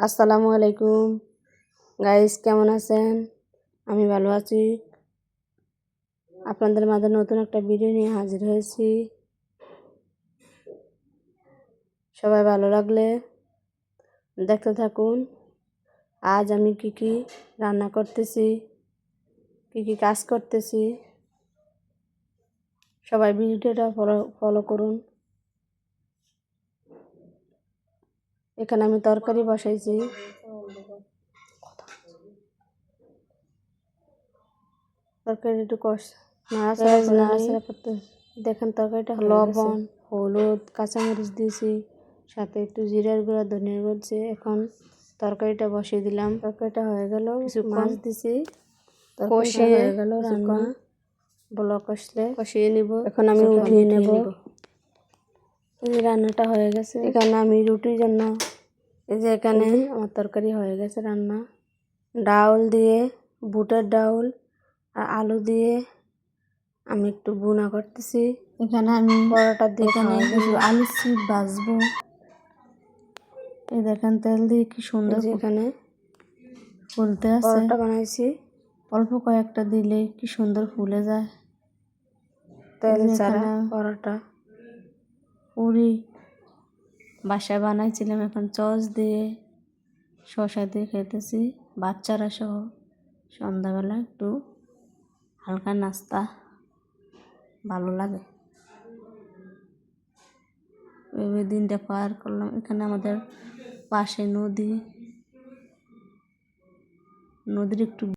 আসসালামু আলাইকুম গাইস, কেমন আছেন? আমি ভালো আছি। আপনাদের মাঝে নতুন একটা ভিডিও নিয়ে হাজির হয়েছি। সবাই ভালো লাগলে দেখতে থাকুন। আজ আমি কি রান্না করতেছি, কি কাজ করতেছি, সবাই ভিডিওটা ফলো করুন। এখানে আমি তরকারি বসাইছি। তরকারি একটু নাড়াচাড়া করতে দেখেন তরকারিটা লবণ, হলুদ, কাঁচামরিচ দিয়েছি, সাথে একটু জিরার গুঁড়া, ধনিয়ার গুঁড়া দিয়েছি। এখন তরকারিটা বসিয়ে দিলাম। তরকারিটা হয়ে গেল, মাছ দিছি, কষিয়ে হয়ে গেল রান্না। বলক কষলে কষিয়ে নিব। এখন আমি উঠিয়ে নেব। এই রান্নাটা হয়ে গেছে। এখানে আমি রুটির জন্য এই যে এখানে আমার তরকারি হয়ে গেছে রান্না। ডাউল দিয়ে, বুটের ডাউল আর আলু দিয়ে আমি একটু ভুনা করতেছি। এখানে আমি পরোটা দিয়ে কিছু আলু চিপ ভাজবো। এই দেখেন তেল দিয়ে কি সুন্দর এখানে ফুলতে আছে। পরোটা বানাইছি, অল্প কয়েকটা দিলে কি সুন্দর ফুলে যায়। তেল ছাড়া পরোটা পুরি বাসায় বানাইছিলাম, এখন সস দিয়ে শসা দিয়ে খেতেছি বাচ্চারা সহ। সন্ধ্যাবেলা একটু হালকা নাস্তা ভালো লাগে। ওই দিনটা পার করলাম। এখানে আমাদের পাশে নদীর একটু